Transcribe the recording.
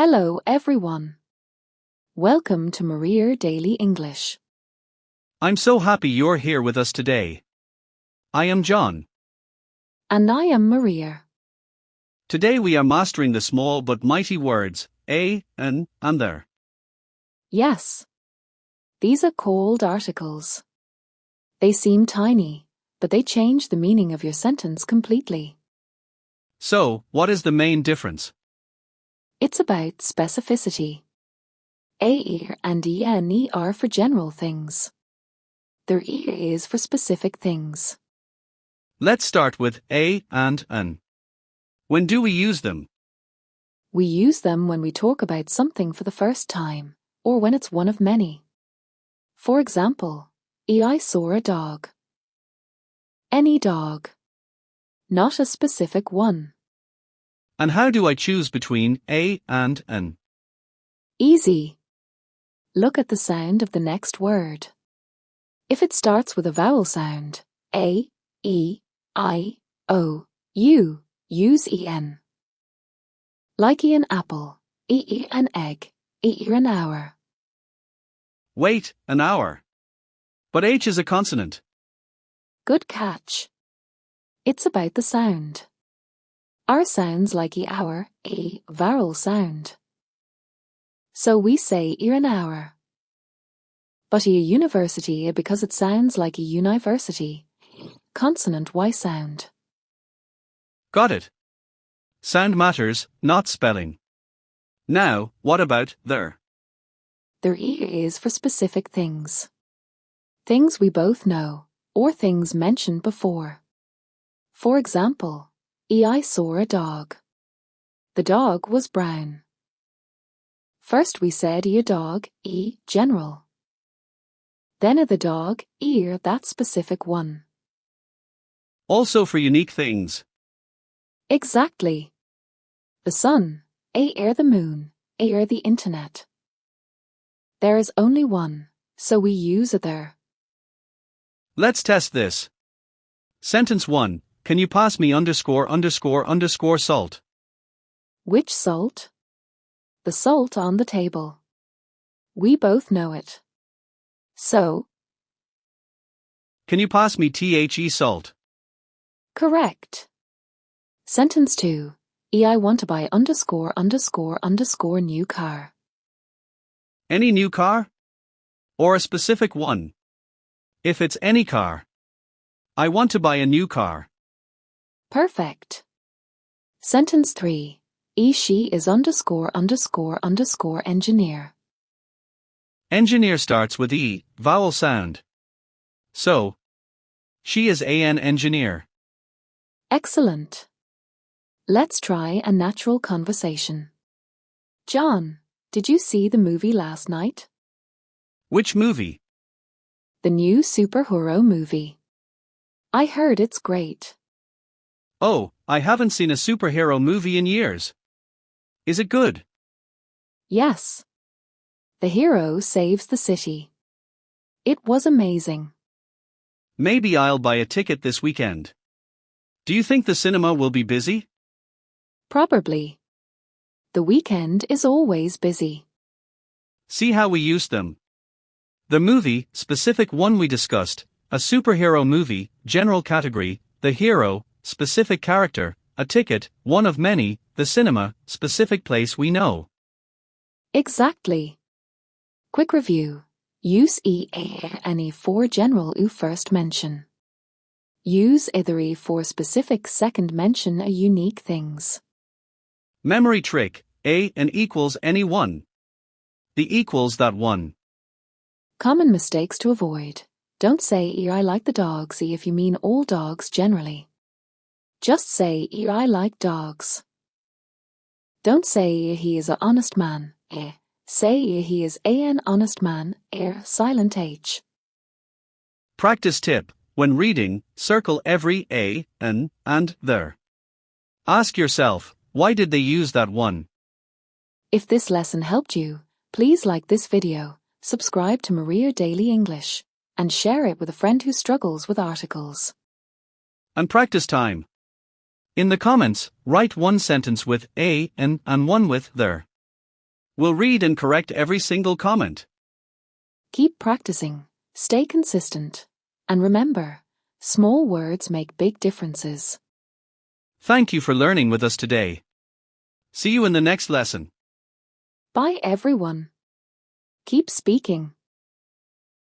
Hello everyone. Welcome to Maria Daily English. I'm so happy you're here with us today. I am John. And I am Maria. Today we are mastering the small but mighty words, a, an, and there. Yes. These are called articles. They seem tiny, but they change the meaning of your sentence completely. So, what is the main difference? It's about specificity. A and ENE are for general things. Their E is for specific things. Let's start with a and an. When do we use them? We use them when we talk about something for the first time, or when it's one of many. For example, I saw a dog. Any dog. Not a specific one. And how do I choose between a and an? Easy. Look at the sound of the next word. If it starts with a vowel sound, A, E, I, O, U, use EN. Like an apple, an egg, an hour. Wait, an hour. But H is a consonant. Good catch. It's about the sound. R sounds like hour, a vowel sound. So we say an hour. But a university because it sounds like a university. Consonant Y sound. Got it. Sound matters, not spelling. Now, what about there? Their E is for specific things. Things we both know, or things mentioned before. For example, I saw a dog. The dog was brown. First we said a dog, general. Then the dog, that specific one. Also for unique things. Exactly. The sun, the moon, the internet. There is only one, so we use there. Let's test this. Sentence 1. Can you pass me ___ salt? Which salt? The salt on the table. We both know it. So, can you pass me the salt? correct. Sentence 2. I want to buy ___ new car. Any new car? Or a specific one? If it's any car. I want to buy a new car. Perfect. Sentence 3. She is ___ engineer. Engineer starts with E, vowel sound. So, she is an engineer. Excellent. Let's try a natural conversation. John, did you see the movie last night? Which movie? The new superhero movie. I heard it's great. Oh, I haven't seen a superhero movie in years. Is it good? Yes. The hero saves the city. It was amazing. Maybe I'll buy a ticket this weekend. Do you think the cinema will be busy? Probably. The weekend is always busy. See how we use them. The movie, specific one we discussed, a superhero movie, general category, the hero, specific character, a ticket, one of many, the cinema, specific place we know. Exactly. Quick review. Use ENE for general first mention. Use either for specific second mention a unique things. Memory trick, a and equals any one. The equals that one. Common mistakes to avoid. Don't say I like the dogs if you mean all dogs generally. Just say I like dogs. Don't say he is an honest man. Say he is an honest man. Silent H. Practice tip. When reading, circle every a, an, and there. Ask yourself, why did they use that one? If this lesson helped you, please like this video, subscribe to Maria Daily English, and share it with a friend who struggles with articles. And practice time. In the comments, write one sentence with a, an, and one with there. We'll read and correct every single comment. Keep practicing, stay consistent, and remember, small words make big differences. Thank you for learning with us today. See you in the next lesson. Bye everyone. Keep speaking.